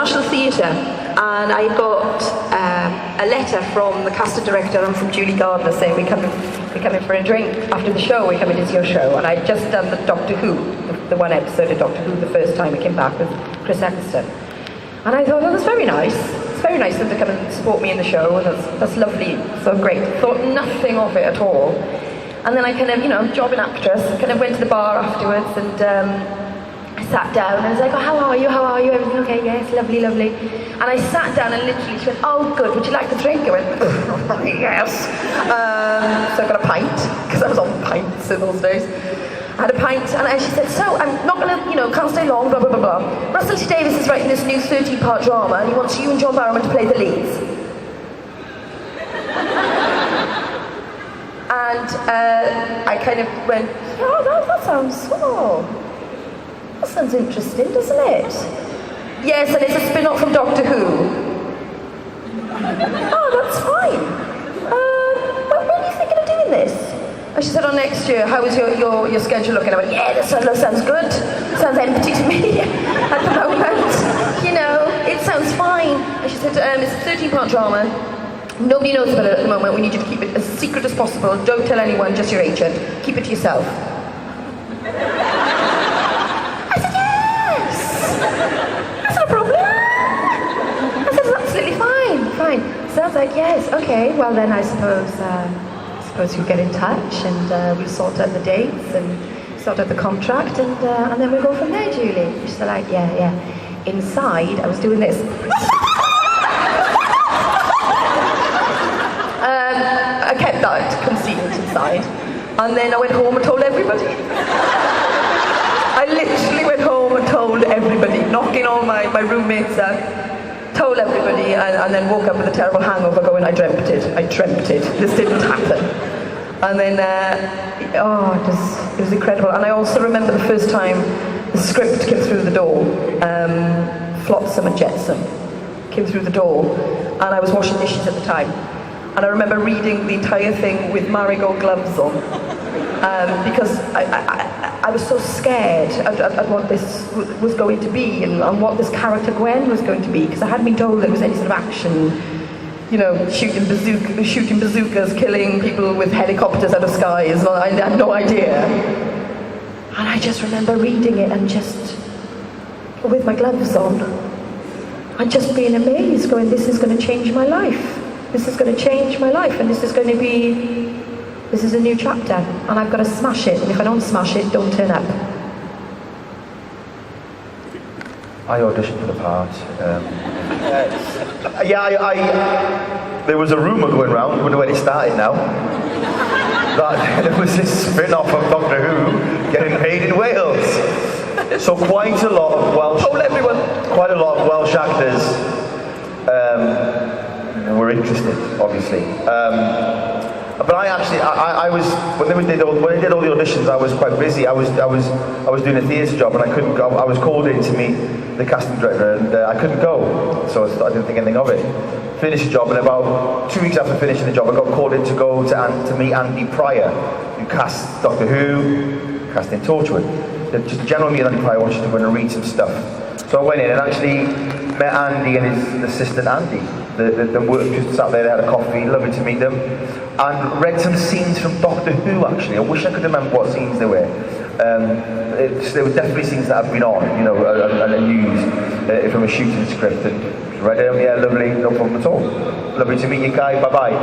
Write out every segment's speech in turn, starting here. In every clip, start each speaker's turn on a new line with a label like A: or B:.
A: National Theatre, and I got a letter from the casting director and from Julie Gardner saying, we come in for a drink after the show, we come in to see your show. And I'd just done the Doctor Who, the one episode of Doctor Who, the first time I came back with Chris Eccleston. And I thought, well, that's very nice. It's very nice of them to come and support me in the show, and that's lovely, so great. Thought nothing of it at all. And then I kind of, jobbing actress, kind of went to the bar afterwards, and I sat down, and I was like, oh, how are you, everything okay? Yes, lovely. And I sat down, and literally she went, oh, good, would you like a drink? I went, yes. So I got a pint, because I was on pints in those days. I had a pint, and she said, so I'm not going to, can't stay long, blah, blah, blah, blah. Russell T Davies is writing this new 13-part drama, and he wants you and John Barrowman to play the leads. And I kind of went, oh, that sounds interesting, doesn't it? Yes, and it's a spin-off from Doctor Who. Oh, that's fine. When are you thinking of doing this? And she said, oh, next year. How is your schedule looking? I went, yeah, that sounds good. Sounds empty to me at the moment. It sounds fine. And she said, it's a 13-part drama. Nobody knows about it at the moment. We need you to keep it as secret as possible. Don't tell anyone, just your agent. Keep it to yourself. I said, yes! That's no problem. I said, it's absolutely fine. Sounds like, yes, okay. Well, then I suppose you'll get in touch, and we'll sort out the dates, and sort out the contract, and then we'll go from there, Julie. She's like, yeah. Inside, I was doing this. I kept that concealed inside, and then I went home and told everybody. I literally went home and told everybody, knocking all my roommates out, told everybody, and then woke up with a terrible hangover going, I dreamt it, this didn't happen. And then, it was incredible. And I also remember the first time the script came through the door, Flotsam and Jetsam came through the door, and I was washing dishes at the time. And I remember reading the entire thing with marigold gloves on, because I was so scared at what this was going to be, and what this character Gwen was going to be, because I hadn't been told there was any sort of action, shooting bazookas, killing people with helicopters out of skies. I had no idea. And I just remember reading it and just, with my gloves on, and just being amazed, going, this is going to change my life. This is going to change my life, and this is a new chapter, and I've got to smash it, and if I don't smash it, don't turn up.
B: I auditioned for the part. There was a rumour going around, I wonder when it started now, that there was this spin-off of Doctor Who getting made in Wales. So quite a lot of Welsh actors were interested, obviously. But I was, when they did all the auditions, I was quite busy. I was doing a theatre job, and I couldn't go. I was called in to meet the casting director, and I couldn't go, so I didn't think anything of it. Finished the job, and about 2 weeks after finishing the job, I got called in to go to meet Andy Pryor, who cast Doctor Who, cast in Torchwood. Just a general meet Andy Pryor, I wanted to go in and read some stuff. So I went in and actually met Andy and his assistant Andy. The work just sat there, they had a coffee, lovely to meet them, and read some scenes from Doctor Who. Actually, I wish I could remember what scenes they were. There were definitely scenes that have been on, and used from a shooting script, and read them. Yeah, lovely, no problem at all. Lovely to meet you, Guy. Bye bye.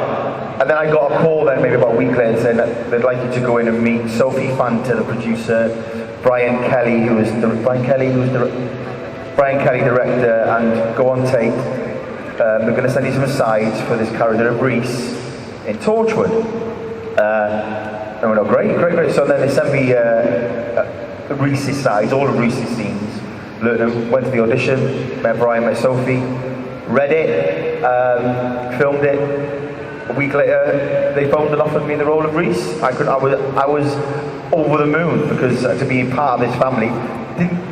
B: And then I got a call then, maybe about a week later, saying that they'd like you to go in and meet Sophie Fanta, the producer, Brian Kelly, director, and go on tape. They're going to send you some asides for this character of Reese in Torchwood. And we went, great. So then they sent me Reese's sides, all of Reese's scenes. Went to the audition, met Brian, met Sophie, read it, filmed it. A week later, they phoned and offered me the role of Reese. I was over the moon, because to be part of this family,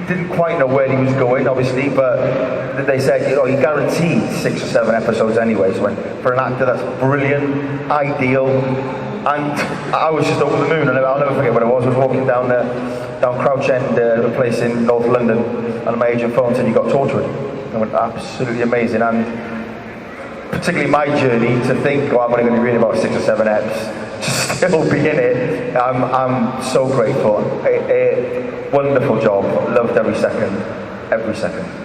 B: didn't quite know where he was going, obviously, but they said, you're guaranteed 6 or 7 episodes anyway. So for an actor, that's brilliant, ideal, and I was just over the moon. And I'll never forget what it was. I was walking down Crouch End, a place in North London, and my agent phoned and said, you got Torchwood. It went absolutely amazing, and particularly my journey to think, oh, I'm only going to be reading about 6 or 7 eps, to still be in it. I'm so grateful. A wonderful job. Loved every second.